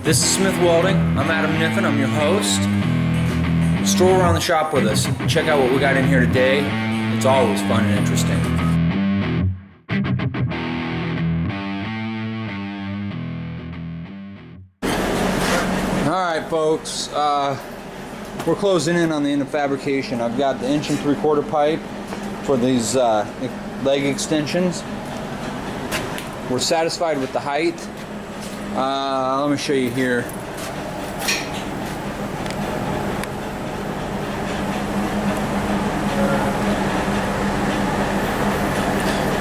This is Smith Welding. I'm Adam Niffen. I'm your host. Stroll around the shop with us. Check out what we got in here today. It's always fun and interesting. Alright folks, we're closing in on the end of fabrication. I've got the 1 3/4 pipe for these leg extensions. We're satisfied with the height. Let me show you here.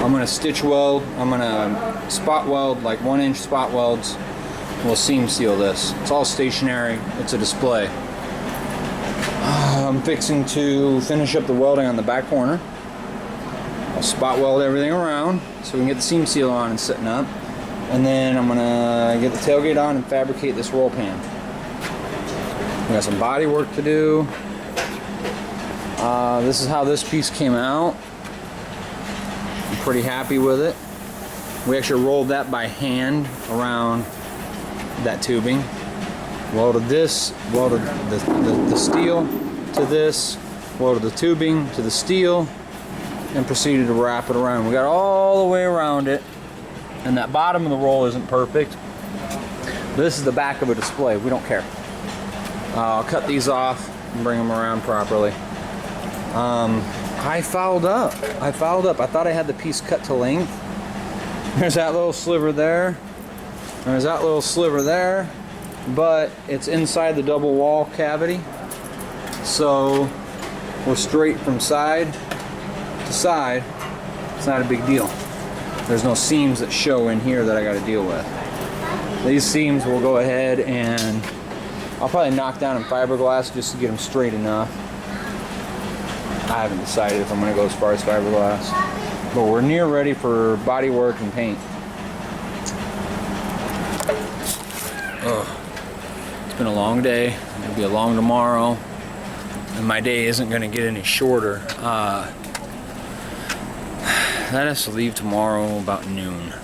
I'm going to stitch weld. I'm going to spot weld, like 1-inch spot welds. We'll seam seal this. It's all stationary. It's a display. I'm fixing to finish up the welding on the back corner. I'll spot weld everything around so we can get the seam seal on and setting up. And then I'm gonna get the tailgate on and fabricate this roll pan. We got some body work to do. This is how this piece came out. I'm pretty happy with it. We actually rolled that by hand around that tubing. Welded this, welded the steel to this, welded the tubing to the steel, and proceeded to wrap it around. We got all the way around it. And that bottom of the roll isn't perfect. This is the back of a display. We don't care. I'll cut these off and bring them around properly. I fouled up. I thought I had the piece cut to length. There's that little sliver there. There's that little sliver there. But it's inside the double wall cavity. So we're straight from side to side. It's not a big deal. There's no seams that show in here that I got to deal with. These seams will go ahead and I'll probably knock down in fiberglass just to get them straight enough. I haven't decided if I'm going to go as far as fiberglass, but we're near ready for body work and paint. It's been a long day. It'll be a long tomorrow, and my day isn't going to get any shorter. That has to leave tomorrow about noon.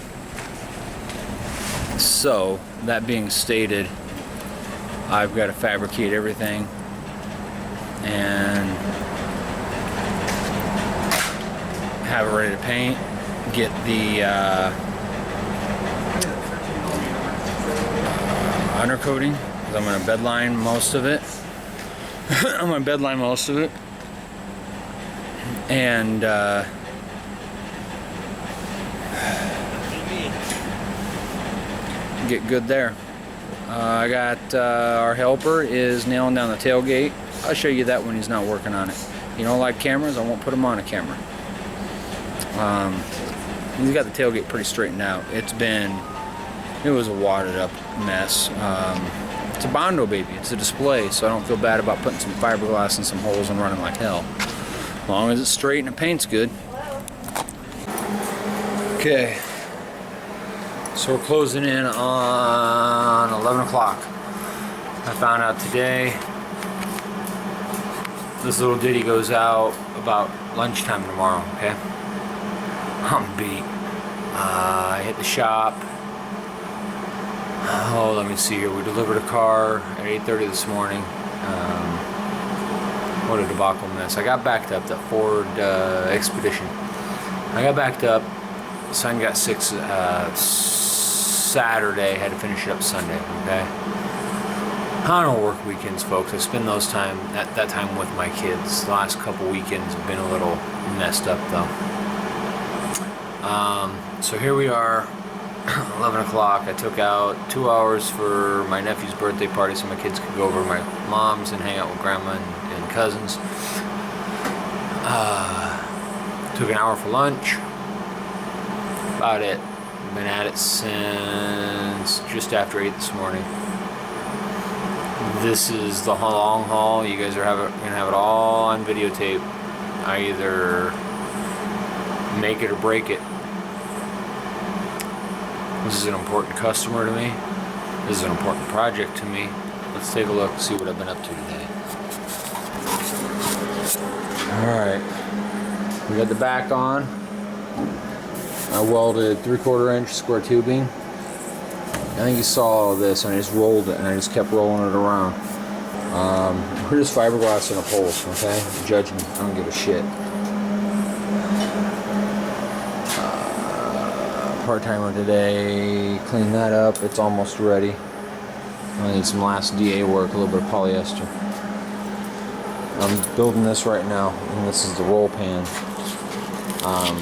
So, that being stated, I've got to fabricate everything and have it ready to paint, get the undercoating, because I'm going to bedline most of it. And get good there. I got our helper is nailing down the tailgate. I'll show you that when he's not working on it. You don't like cameras? I won't put him on a camera. He's got the tailgate pretty straightened out. It was a wadded up mess. It's a Bondo baby. It's a display, so I don't feel bad about putting some fiberglass in some holes and running like hell. As long as it's straight and the paint's good. Okay. So we're closing in on 11 o'clock. I found out today this little ditty goes out about lunchtime tomorrow, okay? I'm beat. I hit the shop. Oh, let me see here. We delivered a car at 8:30 this morning. What a debacle mess. I got backed up, that Ford Expedition. I got backed up. Son got sick Saturday, had to finish it up Sunday, okay? I don't work weekends, folks. I spend that time with my kids. The last couple weekends have been a little messed up, though. So here we are, 11 o'clock. I took out 2 hours for my nephew's birthday party so my kids could go over to my mom's and hang out with grandma and cousins. Took an hour for lunch. About it. Been at it since just after 8 this morning. This is the long haul. You guys are gonna have it all on videotape. I either make it or break it. This is an important customer to me. This is an important project to me. Let's take a look and see what I've been up to today. Alright, we got the back on. I welded 3/4 inch square tubing. I think you saw this, and I just rolled it, and I just kept rolling it around. We're just fiberglass in a pulse, okay? Judge me, I don't give a shit. Part-timer today, clean that up, it's almost ready. I need some last DA work, a little bit of polyester. I'm building this right now, and this is the roll pan. I'm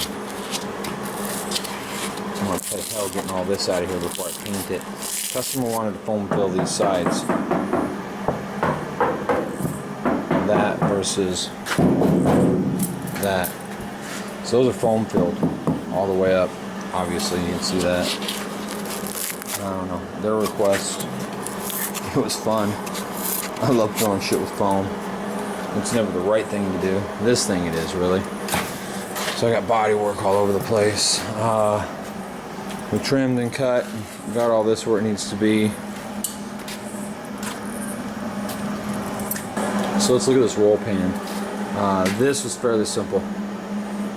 gonna pay hell getting all this out of here before I paint it. Customer wanted to foam fill these sides. That versus that. So those are foam filled all the way up. Obviously, you can see that. I don't know. Their request. It was fun. I love throwing shit with foam. It's never the right thing to do. This thing it is, really. So I got body work all over the place. We trimmed and cut. Got all this where it needs to be. So let's look at this roll pan. This was fairly simple.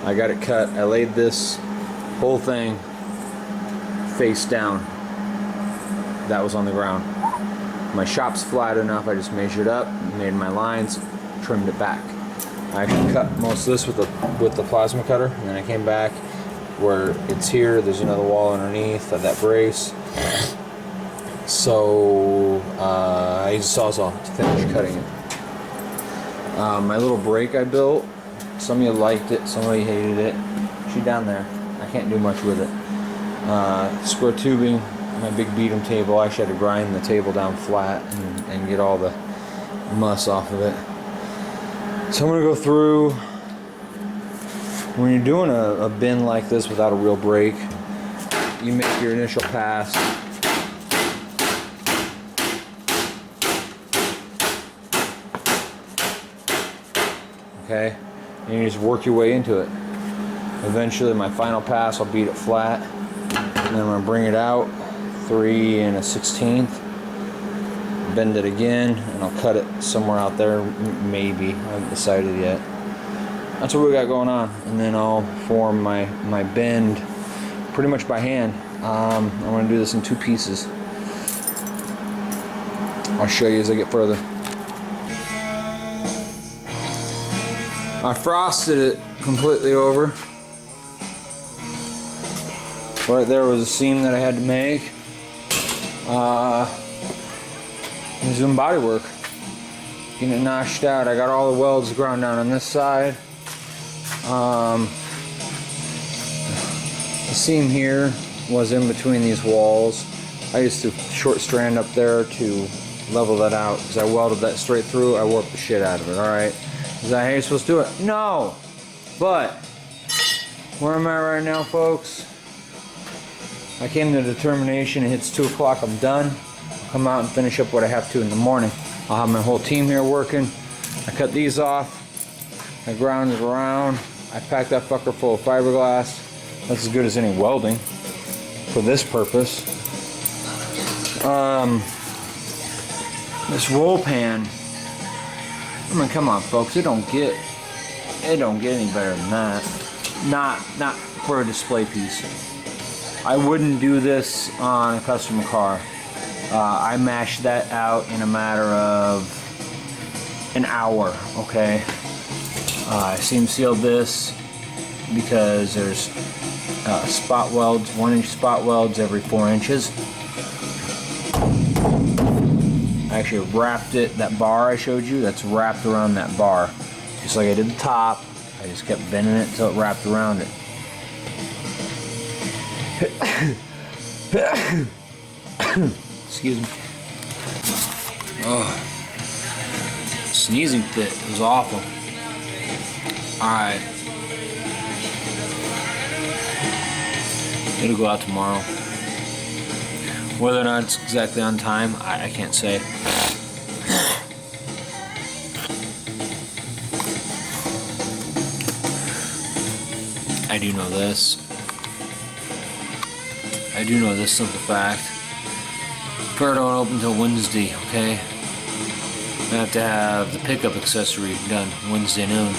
I got it cut. I laid this whole thing face down. That was on the ground. My shop's flat enough. I just measured up, made my lines, trimmed it back. I actually cut most of this with the plasma cutter, and then I came back where it's here. There's another wall underneath of that brace. So I used a sawzall to finish cutting it. My little brake I built, some of you liked it, somebody hated it. She's down there. I can't do much with it. Square tubing, my big beat 'em table. I actually had to grind the table down flat and get all the muss off of it. So I'm going to go through. When you're doing a bin like this without a real brake, you make your initial pass. Okay, and you just work your way into it. Eventually my final pass, I'll beat it flat, and then I'm going to bring it out 3 1/16, bend it again, and I'll cut it somewhere out there, maybe. I haven't decided yet. That's what we got going on, and then I'll form my bend pretty much by hand. I'm going to do this in 2 pieces. I'll show you as I get further. I frosted it completely over. Right there was a seam that I had to make. I'm doing body work, getting it notched out. I got all the welds ground down on this side. The seam here was in between these walls. I used to short strand up there to level that out because I welded that straight through. I warped the shit out of it. All right. Is that how you're supposed to do it? No! But, where am I right now, folks? I came to the determination, it hits 2 o'clock, I'm done. I'll come out and finish up what I have to in the morning. I'll have my whole team here working. I cut these off. I ground it around. I packed that fucker full of fiberglass. That's as good as any welding for this purpose. This roll pan, I mean, come on, folks. It don't get any better than that. Not for a display piece. I wouldn't do this on a customer car. I mashed that out in a matter of an hour. Okay. I seam sealed this because there's spot welds, 1-inch spot welds every 4 inches. I actually wrapped it, that bar I showed you, that's wrapped around that bar. Just like I did the top, I just kept bending it until it wrapped around it. Excuse me. Oh, sneezing fit, it was awful. Alright. It'll go out tomorrow. Whether or not it's exactly on time, I can't say. I do know this. I do know this simple fact. Fair don't open until Wednesday, okay? I have to have the pickup accessory done Wednesday noon.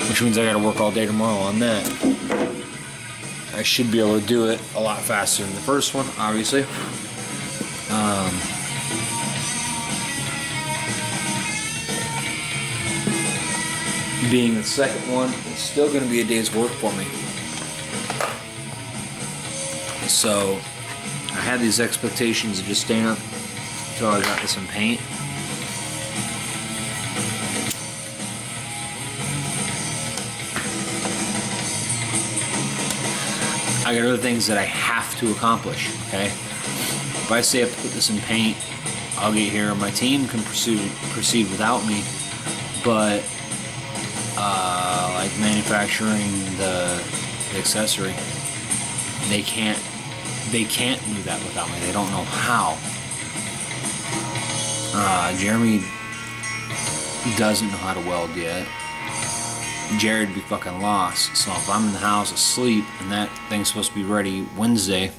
Which means I gotta work all day tomorrow on that. I should be able to do it a lot faster than the first one, obviously. Being the second one, it's still going to be a day's work for me. So I had these expectations of just staying up until I got to some paint. I got other things that I have to accomplish, okay? If I say I have to put this in paint, I'll get here. My team can proceed without me, but like manufacturing the accessory, they can't do that without me. They don't know how. Jeremy doesn't know how to weld yet. Jared would be fucking lost. So if I'm in the house asleep and that thing's supposed to be ready Wednesday,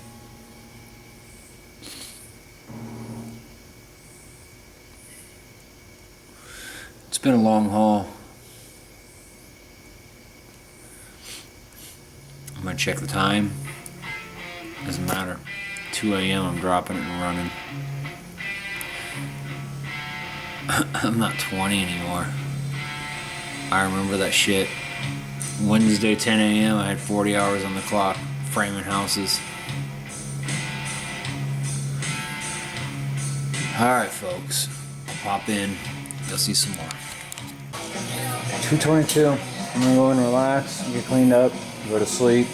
it's been a long haul. I'm gonna check the time. Doesn't matter. 2 a.m. I'm dropping it and running. I'm not 20 anymore. I remember that shit. Wednesday 10 a.m. I had 40 hours on the clock framing houses. Alright folks, I'll pop in. You'll see some more. 2:22. I'm gonna go and relax, get cleaned up, go to sleep.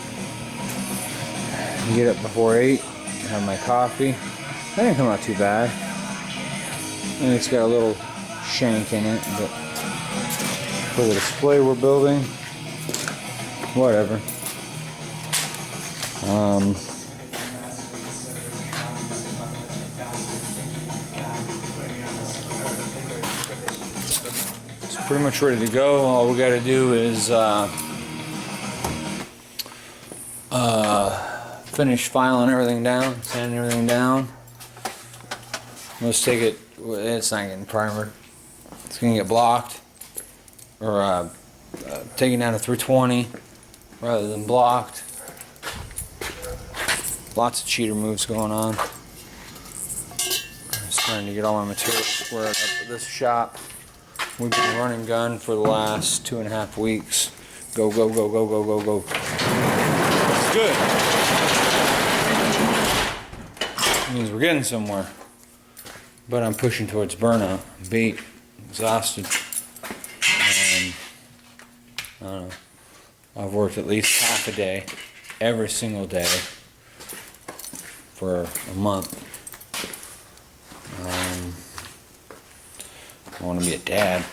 Get up before 8, have my coffee. That didn't come out too bad. And it's got a little shank in it, but for the display we're building, whatever. It's pretty much ready to go. All we got to do is finish filing everything down, sanding everything down. Let's take it. It's not getting primered. It's gonna get blocked, or taken down to 320 rather than blocked. Lots of cheater moves going on. I'm just trying to get all my materials squared up at this shop. We've been running gun for the last 2.5 weeks. Go, go, go, go, go, go, go. It's good. It means we're getting somewhere. But I'm pushing towards burnout. I'm beat, exhausted. And I don't know. I've worked at least half a day, every single day, for a month. I want to be a dad.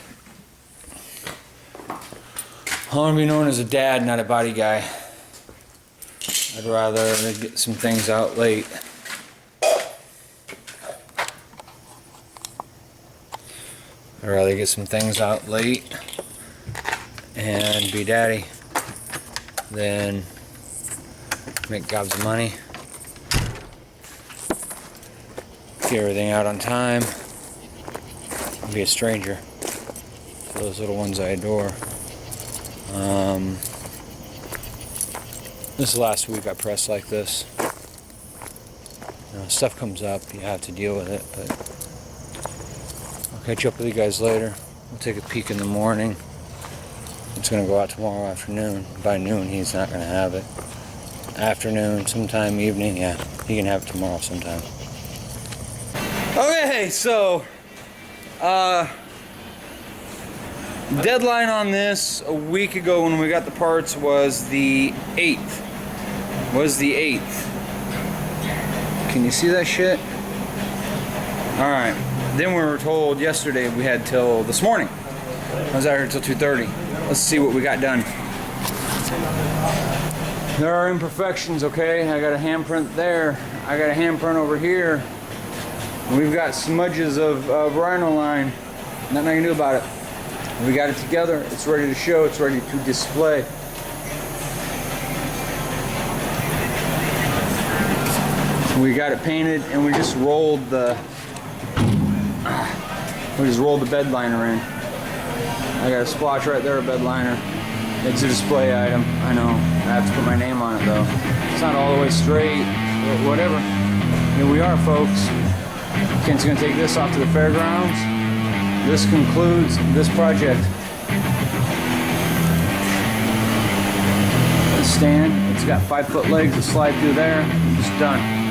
I want to be known as a dad, not a body guy. I'd rather get some things out late. I'd rather get some things out late and be daddy than make gobs of money, get everything out on time, and be a stranger to those little ones I adore. This last week I pressed like this. You know, stuff comes up, you have to deal with it, but I'll catch up with you guys later. We'll take a peek in the morning. It's going to go out tomorrow afternoon. By noon he's not going to have it. Afternoon, sometime evening, yeah, he can have it tomorrow sometime. Okay, so deadline on this a week ago when we got the parts was the 8th. Can you see that shit? Alright. Then we were told yesterday we had till this morning. I was out here till 2:30. Let's see what we got done. There are imperfections, okay? I got a handprint there. I got a handprint over here. We've got smudges of rhino line. Nothing I can do about it. We got it together. It's ready to show. It's ready to display. We got it painted and we just rolled the bed liner in. I got a splotch right there, a bed liner. It's a display item. I know. I have to put my name on it though. It's not all the way straight, but whatever. Here we are, folks. Kent's gonna take this off to the fairgrounds. This concludes this project. The stand, it's got 5-foot legs that slide through there. It's done.